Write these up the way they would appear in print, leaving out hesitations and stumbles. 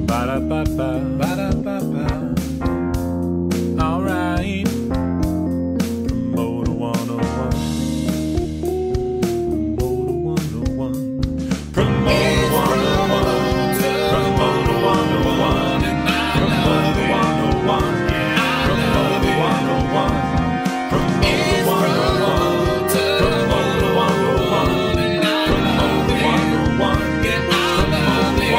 Ba-da-ba-ba, ba-da-ba-ba. All right. Promoter 101. Promoter 101. Promoter 101. Promoter 101. Promoter 101. Promoter 101. Promoter 101. Promoter 101. Promoter 101. Get out of the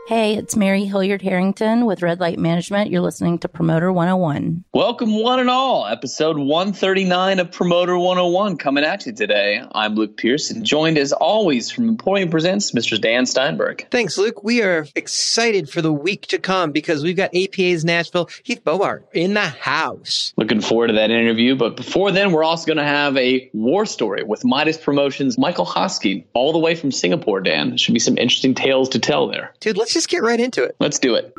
Hey, it's Mary Hilliard-Harrington with Red Light Management. You're listening to Promoter 101. Welcome one and all. Episode 139 of Promoter 101 coming at you today. I'm Luke Pearson, joined as always from Emporium Presents, Mr. Dan Steinberg. Thanks, Luke. We are excited for the week to come because we've got APA's Nashville, Heath Baumhor in the house. Looking forward to that interview. But before then, we're also going to have a war story with Midas Promotions' Michael Hosking, all the way from Singapore, Dan. There should be some interesting tales to tell there. Dude, let's just get right into it. Let's do it.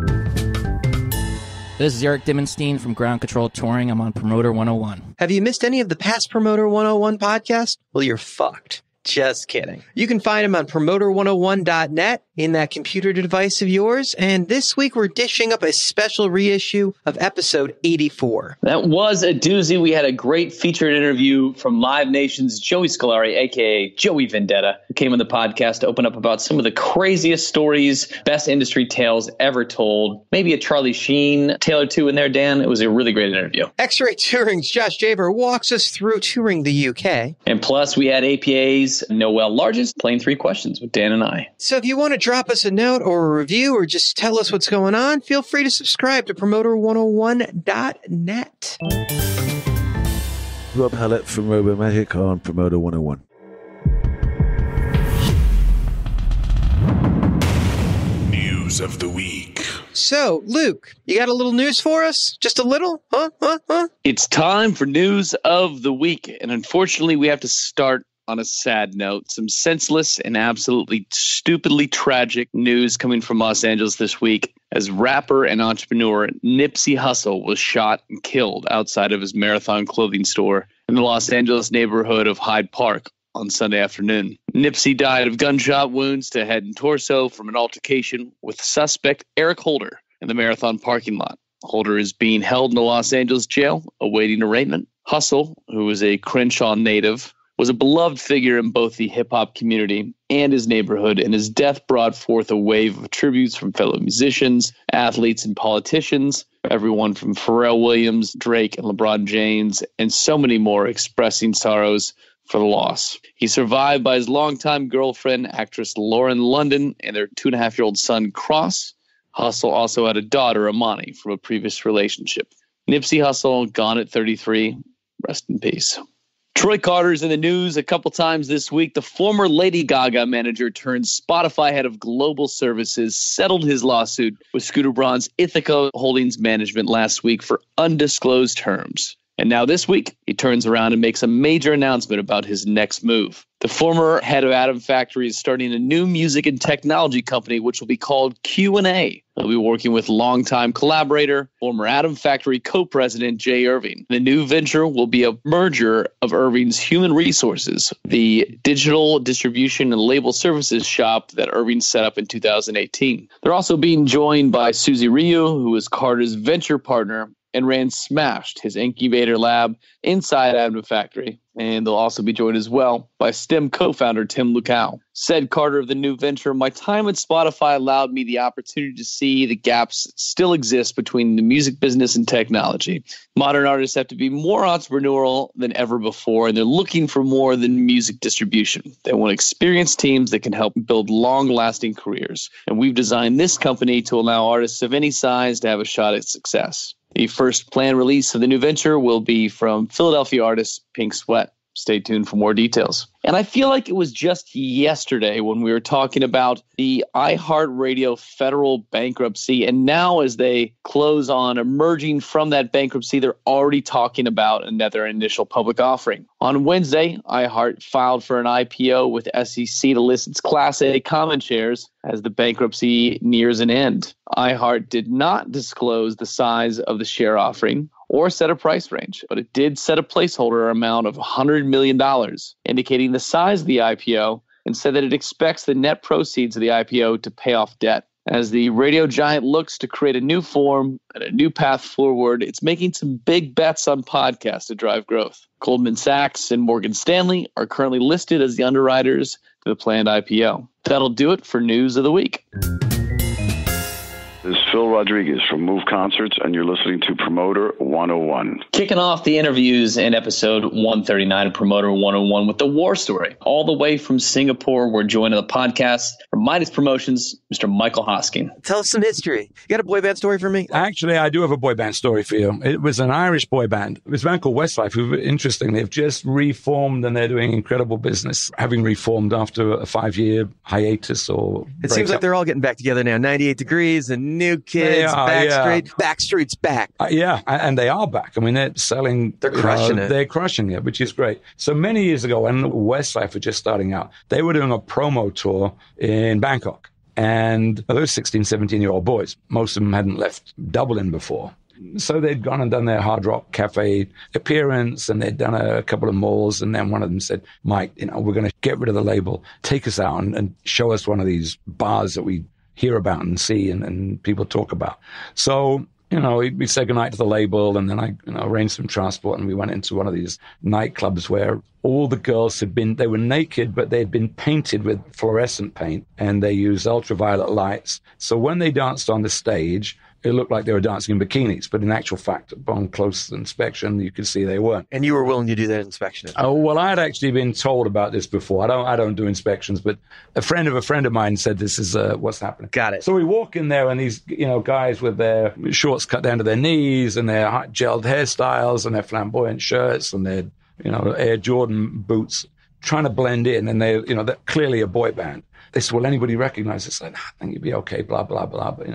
This is Eric Dimmenstein from Ground Control Touring. I'm on Promoter 101. Have you missed any of the past Promoter 101 podcasts? Well, you're fucked. Just kidding. You can find them on promoter101.net in that computer device of yours. And this week we're dishing up a special reissue of episode 84. That was a doozy. We had a great featured interview from Live Nation's Joey Scolari, a.k.a. Joey Vendetta, who came on the podcast to open up about some of the craziest stories, best industry tales ever told. Maybe a Charlie Sheen tale or two in there, Dan. It was a really great interview. X-Ray Touring's Josh Javer walks us through touring the UK. And plus, we had APA's Noel Largest playing 3 questions with Dan and I. So if you want to drop us a note or a review or just tell us what's going on, feel free to subscribe to promoter101.net. Rob Hallett from RoboMagic on Promoter 101. News of the week. So, Luke, you got a little news for us? Just a little? Huh? It's time for News of the Week. And unfortunately, we have to start on a sad note. Some senseless and absolutely stupidly tragic news coming from Los Angeles this week as rapper and entrepreneur Nipsey Hussle was shot and killed outside of his Marathon clothing store in the Los Angeles neighborhood of Hyde Park on Sunday afternoon. Nipsey died of gunshot wounds to head and torso from an altercation with suspect Eric Holder in the Marathon parking lot. Holder is being held in the Los Angeles jail awaiting arraignment. Hussle, who is a Crenshaw native, was a beloved figure in both the hip-hop community and his neighborhood, and his death brought forth a wave of tributes from fellow musicians, athletes, and politicians, everyone from Pharrell Williams, Drake, and LeBron James, and so many more expressing sorrows for the loss. He's survived by his longtime girlfriend, actress Lauren London, and their 2.5-year-old son, Cross. Hussle also had a daughter, Amani, from a previous relationship. Nipsey Hussle, gone at 33. Rest in peace. Troy Carter's in the news a couple times this week. The former Lady Gaga manager turned Spotify head of global services settled his lawsuit with Scooter Braun's Ithaca Holdings management last week for undisclosed terms. And now this week, he turns around and makes a major announcement about his next move. The former head of Atom Factory is starting a new music and technology company, which will be called Q&A. He'll be working with longtime collaborator, former Atom Factory co-president Jay Irving. The new venture will be a merger of Irving's Human Resources, the digital distribution and label services shop that Irving set up in 2018. They're also being joined by Suzy Ryu, who is Carter's venture partner and ran Smashed, his incubator lab inside Atom Factory. And they'll also be joined as well by STEM co-founder Tim Lukow. Said Carter of the new venture, "My time at Spotify allowed me the opportunity to see the gaps that still exist between the music business and technology. Modern artists have to be more entrepreneurial than ever before, and they're looking for more than music distribution. They want experienced teams that can help build long-lasting careers. And we've designed this company to allow artists of any size to have a shot at success." The first planned release of the new venture will be from Philadelphia artist Pink Sweat. Stay tuned for more details. And I feel like it was just yesterday when we were talking about the iHeartRadio federal bankruptcy. And now as they close on emerging from that bankruptcy, they're already talking about another initial public offering. On Wednesday, iHeart filed for an IPO with SEC to list its Class A common shares as the bankruptcy nears an end. iHeart did not disclose the size of the share offering or set a price range, but it did set a placeholder amount of $100 million, indicating the size of the IPO and said that it expects the net proceeds of the IPO to pay off debt. As the radio giant looks to create a new form and a new path forward, it's making some big bets on podcasts to drive growth. Goldman Sachs and Morgan Stanley are currently listed as the underwriters to the planned IPO. That'll do it for News of the Week. This is Phil Rodriguez from Move Concerts, and you're listening to Promoter 101. Kicking off the interviews in episode 139 of Promoter 101 with the war story. All the way from Singapore, we're joining the podcast from Midas Promotions, Mr. Michael Hosking. Tell us some history. You got a boy band story for me? Actually, I do have a boy band story for you. It was an Irish boy band. It was a band called Westlife, who, interestingly, have just reformed, and they're doing incredible business, having reformed after a 5-year hiatus or It seems like they're all getting back together now. 98 Degrees and New Kids, Backstreet. Yeah. Backstreet's back. Yeah, and they are back. I mean, they're selling. They're crushing it. They're crushing it, which is great. So many years ago, when Westlife were just starting out, they were doing a promo tour in Bangkok. And those 16, 17-year-old boys, most of them hadn't left Dublin before. So they'd gone and done their Hard Rock Cafe appearance, and they'd done a couple of malls. And then one of them said, Mike, we're going to get rid of the label. Take us out and show us one of these bars that we hear about and see and people talk about. So, we said goodnight to the label, and then I arranged some transport, and we went into one of these nightclubs where all the girls they were naked, but they'd been painted with fluorescent paint, and they used ultraviolet lights. So when they danced on the stage, it looked like they were dancing in bikinis, but in actual fact, upon close inspection, you could see they weren't. And you were willing to do that inspection? Oh, well, I had actually been told about this before. I don't do inspections, but a friend of mine said this is what's happening. Got it. So we walk in there, and these guys with their shorts cut down to their knees, and their gelled hairstyles, and their flamboyant shirts, and their Air Jordan boots, trying to blend in, and they're clearly a boy band. They said, will anybody recognize us? I said, I think you'll be okay, blah, blah, blah. But,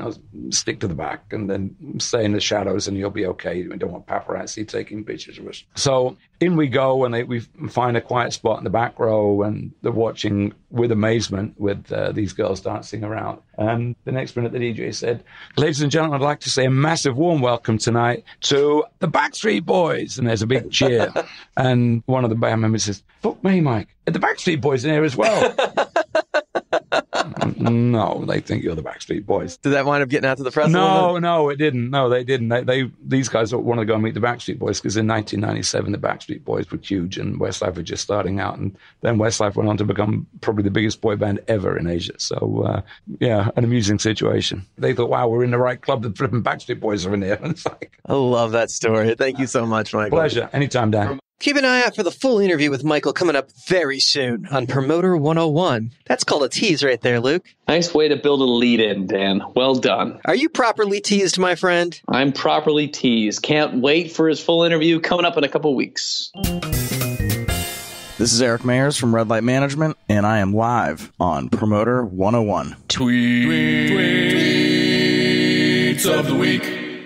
stick to the back and then stay in the shadows and you'll be okay. We don't want paparazzi taking pictures of us. So in we go, and we find a quiet spot in the back row, and they're watching with amazement with these girls dancing around. And the next minute, the DJ said, ladies and gentlemen, I'd like to say a massive warm welcome tonight to the Backstreet Boys. And there's a big cheer. And one of the band members says, fuck me, Mike, are the Backstreet Boys in here as well? No, they think you're the Backstreet Boys. Did that wind up getting out to the press? No, it didn't. No, they didn't. These guys wanted to go and meet the Backstreet Boys because in 1997, the Backstreet Boys were huge and Westlife were just starting out. And then Westlife went on to become probably the biggest boy band ever in Asia. So, an amusing situation. They thought, wow, we're in the right club. The flipping Backstreet Boys are in here. And it's like, I love that story. Thank you so much, Michael. Pleasure. Anytime, Dan. Keep an eye out for the full interview with Michael coming up very soon on Promoter 101. That's called a tease right there, Luke. Nice way to build a lead in, Dan. Well done. Are you properly teased, my friend? I'm properly teased. Can't wait for his full interview coming up in a couple weeks. This is Eric Mayers from Red Light Management, and I am live on Promoter 101. Tweets of the week.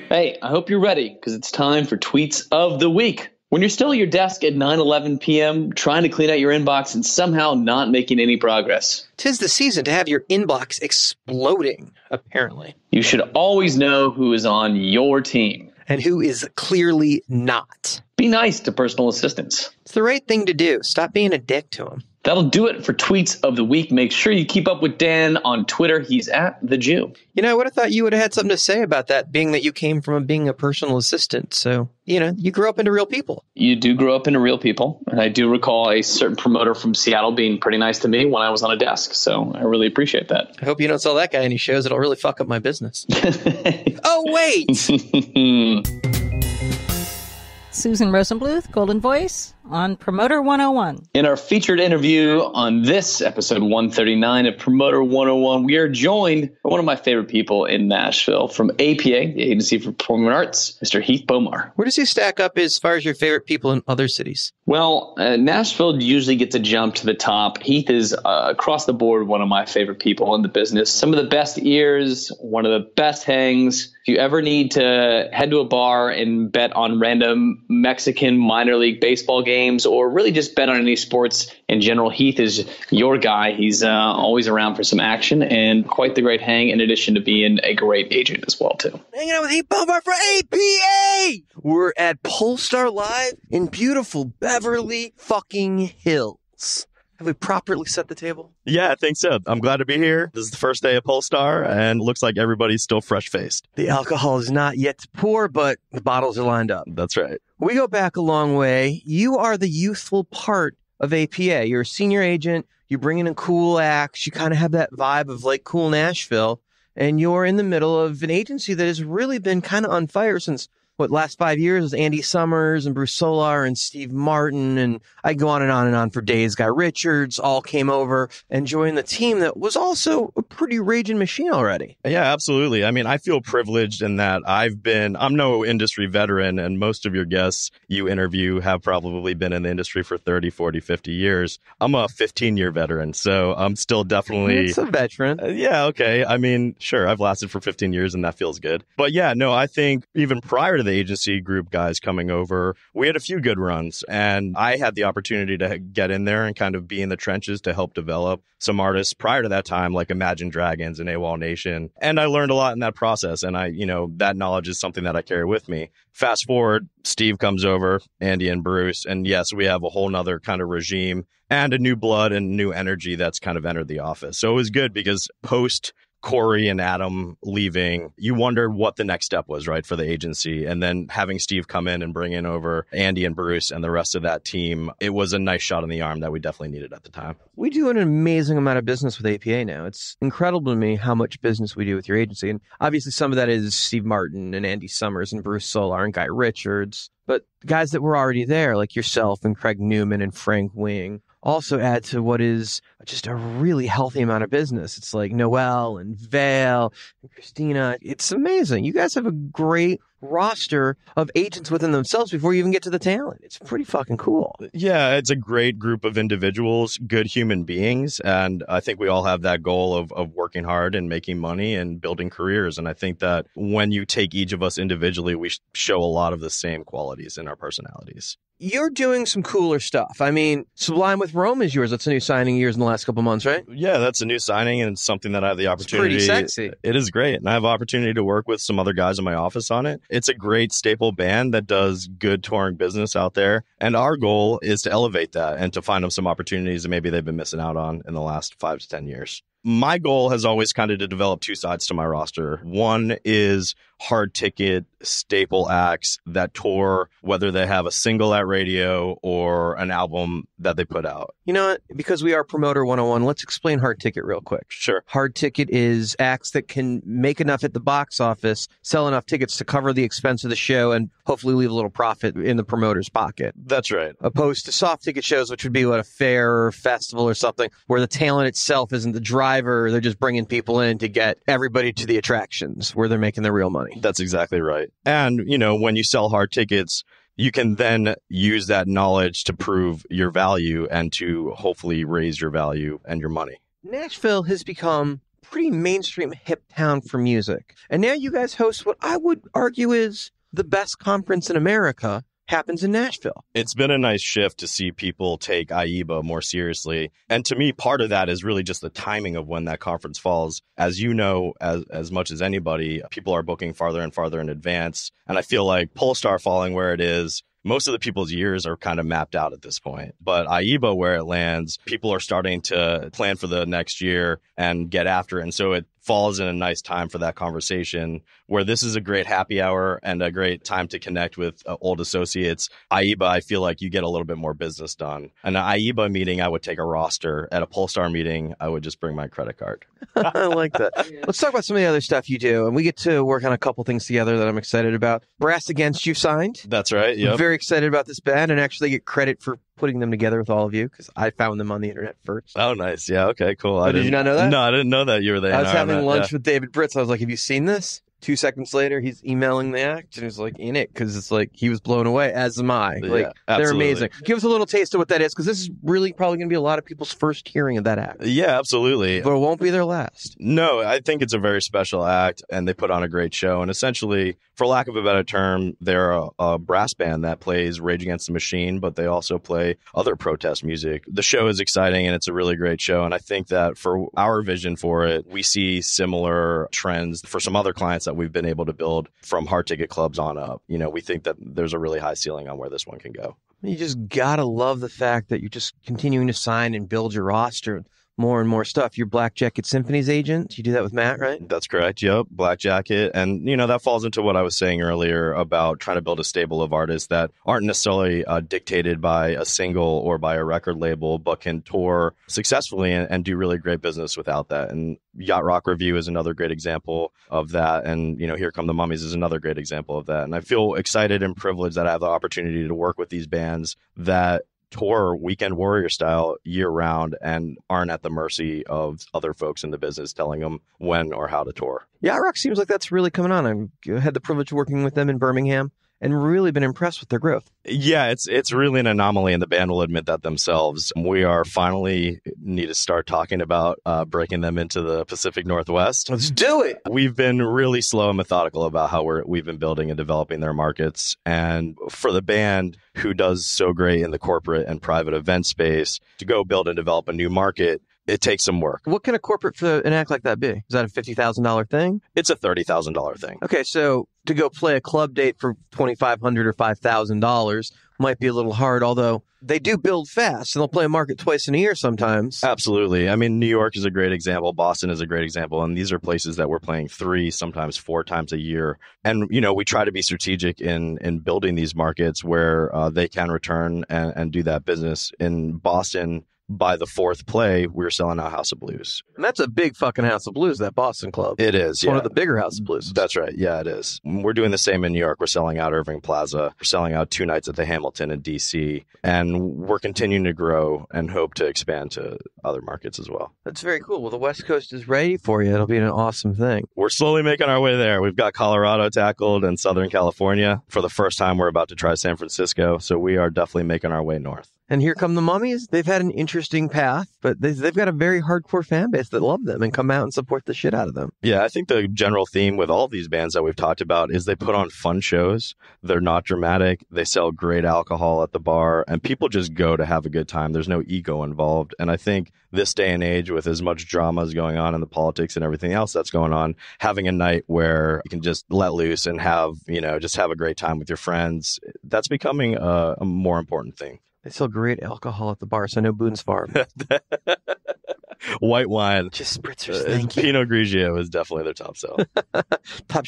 Hey, I hope you're ready, because it's time for Tweets of the Week. When you're still at your desk at 9:11 p.m., trying to clean out your inbox and somehow not making any progress. 'Tis the season to have your inbox exploding, apparently. You should always know who is on your team. And who is clearly not. Be nice to personal assistants. It's the right thing to do. Stop being a dick to them. That'll do it for Tweets of the Week. Make sure you keep up with Dan on Twitter. He's at The Jew. I would have thought you would have had something to say about that, being that you came from being a personal assistant. So, you grew up into real people. You do grow up into real people. And I do recall a certain promoter from Seattle being pretty nice to me when I was on a desk. So I really appreciate that. I hope you don't sell that guy any shows. It'll really fuck up my business. Oh, wait! Susan Rosenbluth, Golden Voice, on Promoter 101. In our featured interview on this episode 139 of Promoter 101, we are joined by one of my favorite people in Nashville from APA, the Agency for Performing Arts, Mr. Heath Baumhor. Where does he stack up as far as your favorite people in other cities? Well, Nashville usually gets a jump to the top. Heath is across the board one of my favorite people in the business. Some of the best ears, one of the best hangs. If you ever need to head to a bar and bet on random Mexican minor league baseball games or really just bet on any sports in general, Heath is your guy. He's always around for some action and quite the great hang, in addition to being a great agent as well, too. Hanging out with Heath Baumhor for APA! We're at Polestar Live in beautiful Beverly fucking Hills. Have we properly set the table? Yeah, I think so. I'm glad to be here. This is the first day of Polestar, and looks like everybody's still fresh-faced. The alcohol is not yet to pour, but the bottles are lined up. That's right. We go back a long way. You are the youthful part of APA. You're a senior agent. You bring in cool acts. You kind of have that vibe of like cool Nashville. And you're in the middle of an agency that has really been kind of on fire since, last 5 years? Andy Summers and Bruce Solar and Steve Martin. And I go on and on for days. Guy Richards all came over and joined the team that was also a pretty raging machine already. Yeah, absolutely. I mean, I feel privileged in that I'm no industry veteran, and most of your guests you interview have probably been in the industry for 30, 40, 50 years. I'm a 15-year veteran, so I'm still definitely... It's a veteran. Yeah, okay. I mean, sure, I've lasted for 15 years, and that feels good. But yeah, no, I think even prior to the agency group guys coming over, we had a few good runs, and I had the opportunity to get in there and kind of be in the trenches to help develop some artists prior to that time, like Imagine Dragons and AWOL Nation. And I learned a lot in that process, and that knowledge is something that I carry with me. Fast forward, Steve comes over, Andy and Bruce, and yes, we have a whole nother kind of regime and a new blood and new energy that's kind of entered the office. So it was good because post Corey and Adam leaving, you wondered what the next step was, right, for the agency. And then having Steve come in and bring in over Andy and Bruce and the rest of that team, it was a nice shot in the arm that we definitely needed at the time. We do an amazing amount of business with APA now. It's incredible to me how much business we do with your agency. And obviously some of that is Steve Martin and Andy Summers and Bruce Solar and Guy Richards. But guys that were already there, like yourself and Craig Newman and Frank Wing, also add to what is just a really healthy amount of business. It's like Noelle and Vale and Christina. It's amazing. You guys have a great roster of agents within themselves before you even get to the talent. It's pretty fucking cool. Yeah, it's a great group of individuals, good human beings. And I think we all have that goal of working hard and making money and building careers. And I think that when you take each of us individually, we show a lot of the same qualities in our personalities. You're doing some cooler stuff. I mean, Sublime with Rome is yours. That's a new signing of yours in the last couple of months, right? Yeah, that's a new signing, and it's something that I have the opportunity. It's pretty sexy. It is great. And I have opportunity to work with some other guys in my office on it. It's a great staple band that does good touring business out there. And our goal is to elevate that and to find them some opportunities that maybe they've been missing out on in the last 5 to 10 years. My goal has always kind of to develop two sides to my roster. One is hard ticket staple acts that tour, whether they have a single at radio or an album that they put out. You know what? Because we are Promoter 101, let's explain hard ticket real quick. Sure. Hard ticket is acts that can make enough at the box office, sell enough tickets to cover the expense of the show, and hopefully leave a little profit in the promoter's pocket. That's right. Opposed to soft ticket shows, which would be what, a fair or festival or something, where the talent itself isn't the driver. They're just bringing people in to get everybody to the attractions where they're making their real money. That's exactly right. And, when you sell hard tickets, you can then use that knowledge to prove your value and to hopefully raise your value and your money. Nashville has become a pretty mainstream hip town for music. And now you guys host what I would argue is the best conference in America. Happens in Nashville. It's been a nice shift to see people take AIBA more seriously. And to me, part of that is really just the timing of when that conference falls. As you know, as much as anybody, people are booking farther and farther in advance. And I feel like Polestar falling where it is, most of the people's years are kind of mapped out at this point. But AIBA, where it lands, people are starting to plan for the next year and get after it. And so it falls in a nice time for that conversation where this is a great happy hour and a great time to connect with old associates. AIBA, I feel like you get a little bit more business done. An AIBA meeting, I would take a roster. At a Polestar meeting, I would just bring my credit card. I like that. Let's talk about some of the other stuff you do. And we get to work on a couple things together that I'm excited about. Brass Against You signed. That's right. Yep. I'm very excited about this band and actually get credit for putting them together with all of you because I found them on the internet first. Oh, nice. Yeah. Okay, cool. Did you not know that? No, I didn't know that you were there. I was having lunch with David Britz. I was like, have you seen this? 2 seconds later, he's emailing the act and he's like in it because it's like he was blown away, as am I. Like, they're amazing. Give us a little taste of what that is because this is really probably going to be a lot of people's first hearing of that act. Yeah, absolutely. But it won't be their last. No, I think it's a very special act and they put on a great show. And essentially, for lack of a better term, they're a brass band that plays Rage Against the Machine, but they also play other protest music. The show is exciting and it's a really great show. And I think that for our vision for it, we see similar trends for some other clients that we've been able to build from hard ticket clubs on up. We think that there's a really high ceiling on where this one can go. You just gotta love the fact that you're just continuing to sign and build your roster. More and more stuff. You're Black Jacket Symphony's agent. You do that with Matt, right? That's correct. Yep. Black Jacket. And, that falls into what I was saying earlier about trying to build a stable of artists that aren't necessarily dictated by a single or by a record label, but can tour successfully and do really great business without that. And Yacht Rock Review is another great example of that. And, Here Come the Mummies is another great example of that. And I feel excited and privileged that I have the opportunity to work with these bands that tour weekend warrior style year round and aren't at the mercy of other folks in the business telling them when or how to tour. Yacht Rock seems like that's really coming on. I had the privilege of working with them in Birmingham and really been impressed with their growth. Yeah, it's really an anomaly, and the band will admit that themselves. We are finally need to start talking about breaking them into the Pacific Northwest. Let's do it. We've been really slow and methodical about how we've been building and developing their markets. And for the band who does so great in the corporate and private event space to go build and develop a new market, it takes some work. What can a corporate for an act like that be? Is that a $50,000 thing? It's a $30,000 thing. Okay, so to go play a club date for $2,500 or $5,000 might be a little hard, although they do build fast and they'll play a market twice in a year sometimes. Absolutely. I mean, New York is a great example. Boston is a great example. And these are places that we're playing 3, sometimes 4 times a year. And, we try to be strategic in building these markets where they can return and do that business. In Boston, by the 4th play, we were selling out House of Blues. And that's a big fucking House of Blues, that Boston club. It is, One of the bigger House of Blues. That's right. Yeah, it is. We're doing the same in New York. We're selling out Irving Plaza. We're selling out 2 nights at the Hamilton in D.C. And we're continuing to grow and hope to expand to other markets as well. That's very cool. Well, the West Coast is ready for you. It'll be an awesome thing. We're slowly making our way there. We've got Colorado tackled and Southern California. For the first time, we're about to try San Francisco. So we are definitely making our way north. And Here Come the Mummies. They've had an interesting path, but they've got a very hardcore fan base that love them and come out and support the shit out of them. Yeah, I think the general theme with all these bands that we've talked about is they put on fun shows. They're not dramatic. They sell great alcohol at the bar, and people just go to have a good time. There's no ego involved. And I think this day and age, with as much drama as going on in the politics and everything else that's going on, having a night where you can just let loose and have, just have a great time with your friends, that's becoming a more important thing. They sell great alcohol at the bar, so no Boone's Farm. White wine. Just spritzers, thank you. Pinot Grigio is definitely their top sell. Top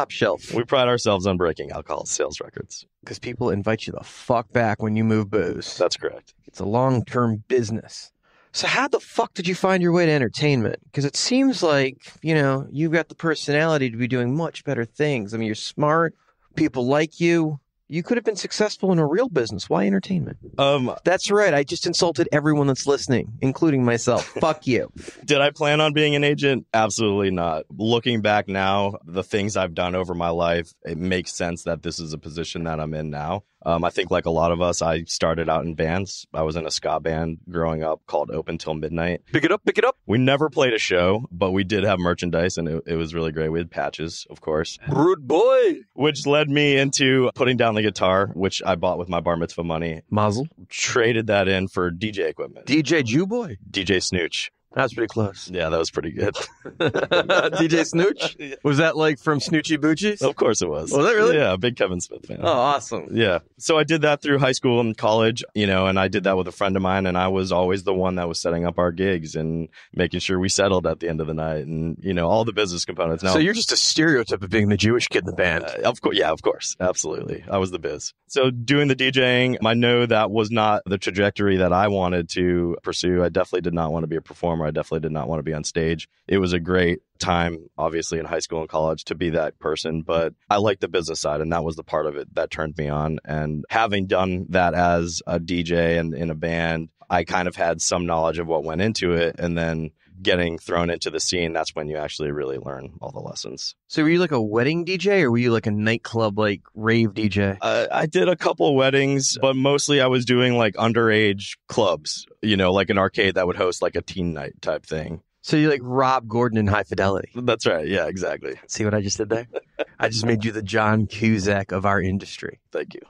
shelf. We pride ourselves on breaking alcohol sales records. Because people invite you the fuck back when you move booze. That's correct. It's a long-term business. So how the fuck did you find your way to entertainment? Because it seems like, you've got the personality to be doing much better things. I mean, you're smart. People like you. You could have been successful in a real business. Why entertainment? That's right. I just insulted everyone that's listening, including myself. Fuck you. Did I plan on being an agent? Absolutely not. Looking back now, the things I've done over my life, it makes sense that this is a position that I'm in now. I think like a lot of us, I started out in bands. I was in a ska band growing up called Open Till Midnight. Pick it up. We never played a show, but we did have merchandise, and it was really great. We had patches, of course. Rude boy. Which led me into putting down the guitar, which I bought with my bar mitzvah money. Mazel. Traded that in for DJ equipment. DJ Jew boy? DJ Snooch. That was pretty close. Yeah, that was pretty good. DJ Snooch? Was that like from Snoochie Boochies? Of course it was. Was that really? Yeah, big Kevin Smith fan. Oh, awesome. Yeah. So I did that through high school and college, and I did that with a friend of mine, and I was always the one that was setting up our gigs and making sure we settled at the end of the night and, all the business components. Now, so you're just a stereotype of being the Jewish kid in the band. Of course. Yeah, of course. Absolutely. I was the biz. So doing the DJing, I know that was not the trajectory that I wanted to pursue. I definitely did not want to be a performer. I definitely did not want to be on stage. It was a great time, obviously, in high school and college to be that person, but I liked the business side, and that was the part of it that turned me on. And having done that as a DJ and in a band, I kind of had some knowledge of what went into it, and then getting thrown into the scene, that's when you actually really learn all the lessons. So were you like a wedding DJ, or were you like a nightclub, like rave DJ? I did a couple of weddings, but mostly I was doing like underage clubs, like an arcade that would host like a teen night type thing. So you're like Rob Gordon in High Fidelity. That's right. Yeah, exactly. See what I just did there? I just made you the John Cusack of our industry. Thank you.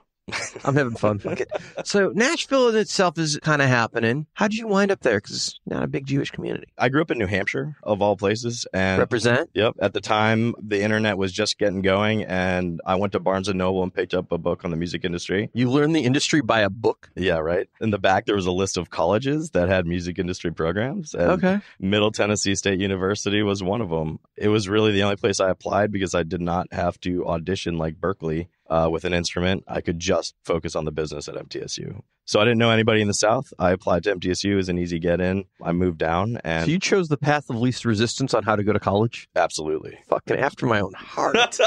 I'm having fun. Fuck it. So Nashville in itself is kind of happening. How did you wind up there? Because it's not a big Jewish community. I grew up in New Hampshire, of all places. And Represent? Yep. At the time, the internet was just getting going, and I went to Barnes & Noble and picked up a book on the music industry. You learned the industry by a book? Yeah, right. In the back, there was a list of colleges that had music industry programs. And Okay. Middle Tennessee State University was one of them. It was really the only place I applied because I did not have to audition like Berkeley. With an instrument, I could just focus on the business at MTSU. So I didn't know anybody in the South. I applied to MTSU as an easy get in. I moved down. And So you chose the path of least resistance on how to go to college? Absolutely. Fucking after my own heart.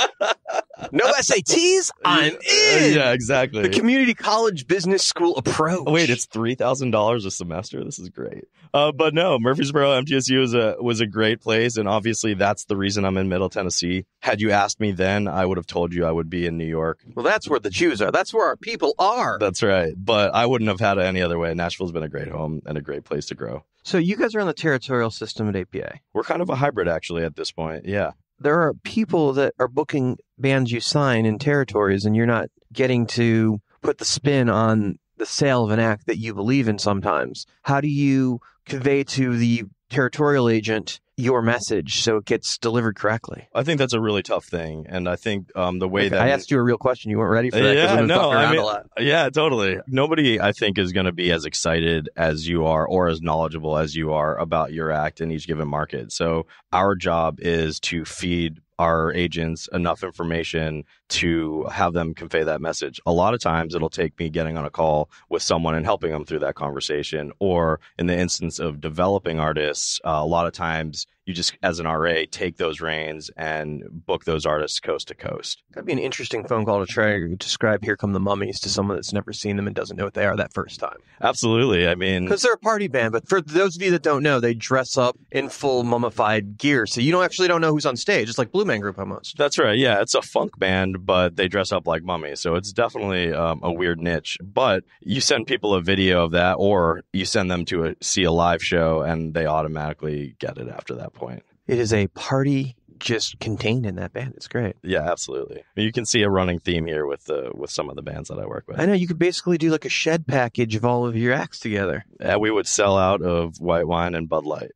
No SATs? I'm in! Yeah, exactly. The community college business school approach. Oh, wait, it's $3,000 a semester? This is great. But no, Murfreesboro MTSU was a great place. And obviously, that's the reason I'm in Middle Tennessee. Had you asked me then, I would have told you I would be in New York. Well, that's where the Jews are. That's where our people are. That's right. But I wouldn't have had it any other way. Nashville's been a great home and a great place to grow. So you guys are on the territorial system at APA. We're kind of a hybrid, actually, at this point. Yeah. There are people that are booking bands you sign in territories, and you're not getting to put the spin on the sale of an act that you believe in sometimes. How do you convey to the territorial agent your message so it gets delivered correctly? I think that's a really tough thing. And I think the way that... I asked you a real question. You weren't ready for that. Yeah, no, I mean, a lot. Yeah, totally. Nobody, I think, is going to be as excited as you are or as knowledgeable as you are about your act in each given market. So our job is to feed our agents enough information to have them convey that message. A lot of times it'll take me getting on a call with someone and helping them through that conversation. Or in the instance of developing artists, a lot of times you just, as an RA, take those reins and book those artists coast to coast. That'd be an interesting phone call to try to describe Here Come the Mummies to someone that's never seen them and doesn't know what they are that first time. Absolutely. I mean... Because they're a party band, but for those of you that don't know, they dress up in full mummified gear, so you don't know who's on stage. It's like Blue Man Group almost. That's right. Yeah, it's a funk band, but they dress up like mummies, so it's definitely a weird niche. But you send people a video of that, or you send them to see a live show, and they automatically get it after that point. It is a party just contained in that band. It's great. Yeah, absolutely. You can see a running theme here with some of the bands that I work with. I know you could basically do like a shed package of all of your acts together. Yeah, we would sell out of white wine and Bud Light.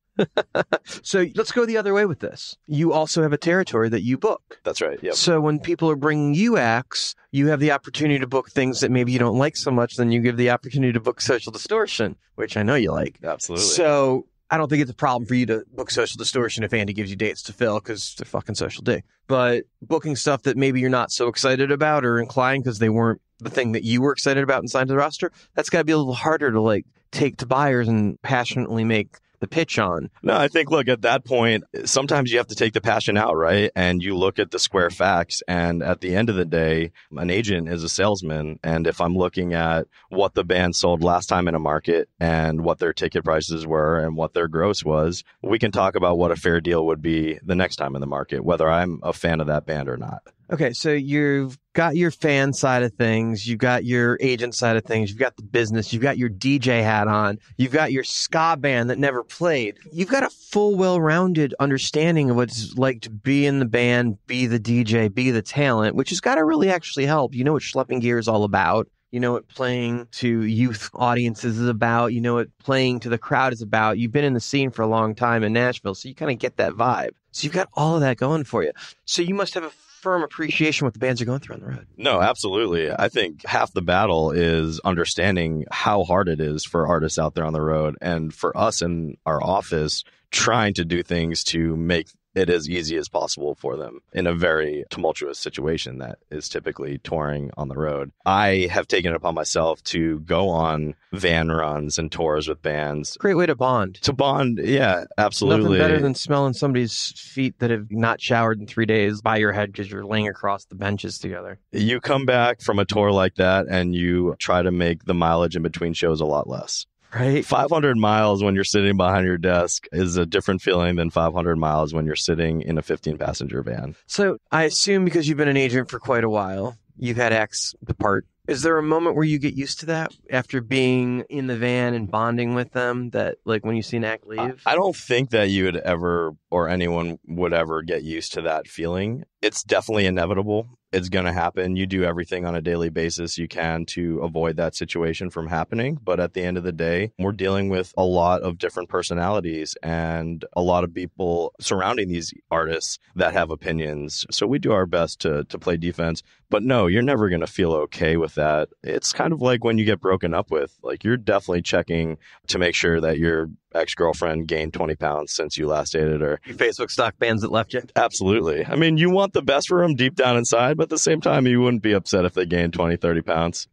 So let's go the other way with this. You also have a territory that you book. That's right. Yep. So when people are bringing you acts, you have the opportunity to book things that maybe you don't like so much. Then you give the opportunity to book Social Distortion, which I know you like. Absolutely. So I don't think it's a problem for you to book Social Distortion if Andy gives you dates to fill because they're fucking Social D. But booking stuff that maybe you're not so excited about or inclined because they weren't the thing that you were excited about and signed to the roster, that's got to be a little harder to like take to buyers and passionately make the pitch on. No, I think, look, at that point, sometimes you have to take the passion out, right? And you look at the square facts. And at the end of the day, an agent is a salesman. And if I'm looking at what the band sold last time in a market and what their ticket prices were and what their gross was, we can talk about what a fair deal would be the next time in the market, whether I'm a fan of that band or not. Okay, so you've got your fan side of things, you've got your agent side of things, you've got the business, you've got your DJ hat on, you've got your ska band that never played. You've got a full, well-rounded understanding of what it's like to be in the band, be the DJ, be the talent, which has got to really actually help. You know what schlepping gear is all about. You know what playing to youth audiences is about. You know what playing to the crowd is about. You've been in the scene for a long time in Nashville, so you kind of get that vibe. So you've got all of that going for you. So you must have a firm appreciation what the bands are going through on the road. No, absolutely. I think half the battle is understanding how hard it is for artists out there on the road, and for us in our office trying to do things to make it as easy as possible for them in a very tumultuous situation that is typically touring on the road. I have taken it upon myself to go on van runs and tours with bands. Great way to bond. To bond, yeah, absolutely. Nothing better than smelling somebody's feet that have not showered in 3 days by your head because you're laying across the benches together. You come back from a tour like that and you try to make the mileage in between shows a lot less. Right. 500 miles when you're sitting behind your desk is a different feeling than 500 miles when you're sitting in a 15-passenger van. So I assume because you've been an agent for quite a while, you've had acts depart. Is there a moment where you get used to that after being in the van and bonding with them, that like when you see an act leave? I don't think that you would ever, or anyone would ever get used to that feeling. It's definitely inevitable. it's going to happen. You do everything on a daily basis you can to avoid that situation from happening. But at the end of the day, we're dealing with a lot of different personalities and a lot of people surrounding these artists that have opinions. So we do our best to play defense. But no, you're never going to feel okay with that. It's kind of like when you get broken up with, like you're definitely checking to make sure that your ex-girlfriend gained 20 pounds since you last dated her. You Facebook stalk bands that left you? Absolutely. I mean, you want the best for them deep down inside, but at the same time, you wouldn't be upset if they gained 20, 30 pounds.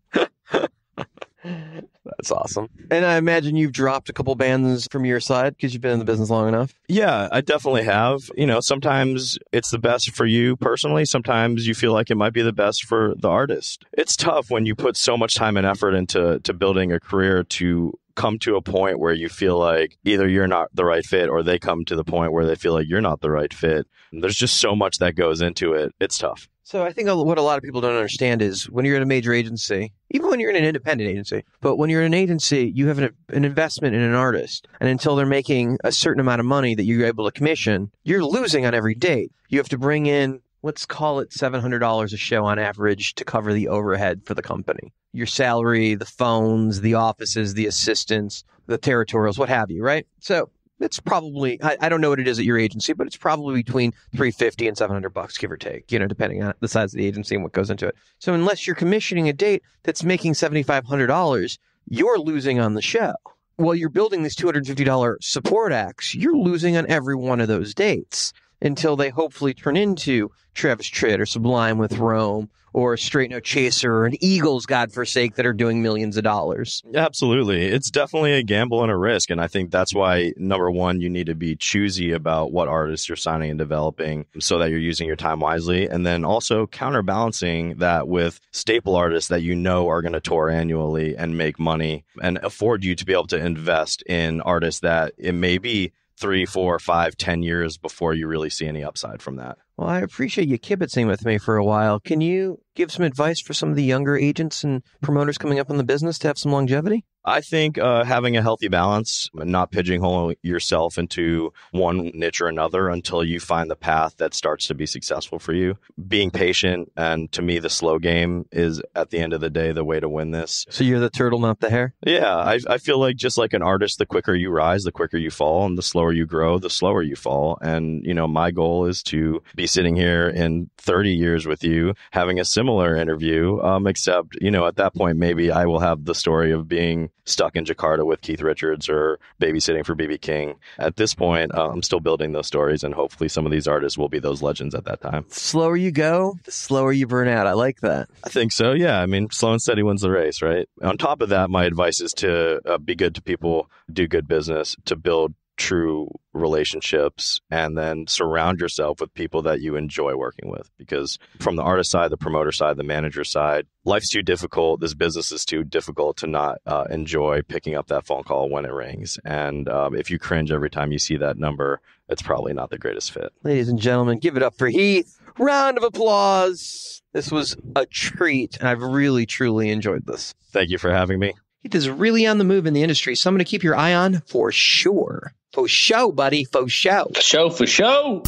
That's awesome. And I imagine you've dropped a couple bands from your side because you've been in the business long enough. Yeah, I definitely have. You know, sometimes it's the best for you personally. Sometimes you feel like it might be the best for the artist. It's tough when you put so much time and effort into building a career to come to a point where you feel like either you're not the right fit or they come to the point where they feel like you're not the right fit. There's just so much that goes into it. It's tough. So I think what a lot of people don't understand is when you're at a major agency, even when you're in an independent agency, but when you're in an agency, you have an investment in an artist. And until they're making a certain amount of money that you're able to commission, you're losing on every date. You have to bring in, let's call it $700 a show on average to cover the overhead for the company. Your salary, the phones, the offices, the assistants, the territorials, what have you, right? So it's probably, I don't know what it is at your agency, but it's probably between $350 and $700, give or take, you know, depending on the size of the agency and what goes into it. So unless you're commissioning a date that's making $7,500, you're losing on the show. While you're building these $250 support acts, you're losing on every one of those dates until they hopefully turn into Travis Tritt or Sublime with Rome or Straight No Chaser or an Eagles, God forsake, that are doing millions of dollars. Absolutely. It's definitely a gamble and a risk. And I think that's why, number one, you need to be choosy about what artists you're signing and developing so that you're using your time wisely. And then also counterbalancing that with staple artists that you know are going to tour annually and make money and afford you to be able to invest in artists that it may be 3, 4, 5, 10 years before you really see any upside from that. Well, I appreciate you kibitzing with me for a while. Can you give some advice for some of the younger agents and promoters coming up in the business to have some longevity? I think having a healthy balance, not pigeonholing yourself into one niche or another until you find the path that starts to be successful for you. Being patient, and to me, the slow game is, at the end of the day, the way to win this. So you're the turtle, not the hare? Yeah, I feel like just like an artist, the quicker you rise, the quicker you fall, and the slower you grow, the slower you fall. And, you know, my goal is to be sitting here in 30 years with you, having a similar interview, except, you know, at that point, maybe I will have the story of being stuck in Jakarta with Keith Richards or babysitting for B.B. King. At this point, I'm still building those stories, and hopefully some of these artists will be those legends at that time. The slower you go, the slower you burn out. I like that. I think so, yeah. I mean, slow and steady wins the race, right? On top of that, my advice is to be good to people, do good business, to build true relationships, and then surround yourself with people that you enjoy working with. Because from the artist side, the promoter side, the manager side, life's too difficult. This business is too difficult to not enjoy picking up that phone call when it rings. And if you cringe every time you see that number, it's probably not the greatest fit. Ladies and gentlemen, give it up for Heath. Round of applause. This was a treat, and I've really, truly enjoyed this. Thank you for having me. Heath is really on the move in the industry, so I'm going to keep your eye on for sure. For show, buddy. For show. For show, for show.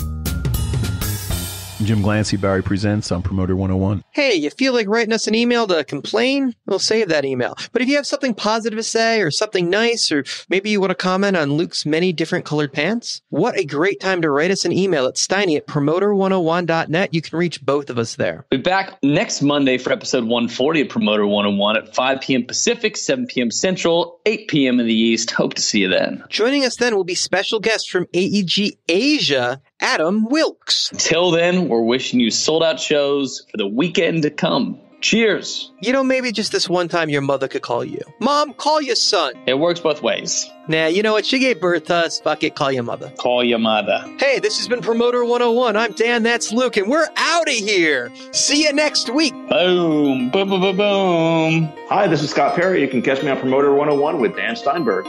Jim Glancy, Barry Presents on Promoter 101. Hey, you feel like writing us an email to complain? We'll save that email. But if you have something positive to say or something nice, or maybe you want to comment on Luke's many different colored pants, what a great time to write us an email at steiny@promoter101.net. You can reach both of us there. We'll be back next Monday for episode 140 of Promoter 101 at 5 p.m. Pacific, 7 p.m. Central, 8 p.m. in the East. Hope to see you then. Joining us then will be special guest from AEG Asia, Adam Wilkes. Until then, we're wishing you sold-out shows for the weekend to come. Cheers. You know, maybe just this one time your mother could call you. Mom, call your son. It works both ways. Nah, you know what? She gave birth to us. Fuck it, call your mother. Call your mother. Hey, this has been Promoter 101. I'm Dan, that's Luke, and we're out of here. See you next week. Boom. Boom, boom, boom, boom. Hi, this is Scott Perry. You can catch me on Promoter 101 with Dan Steinberg.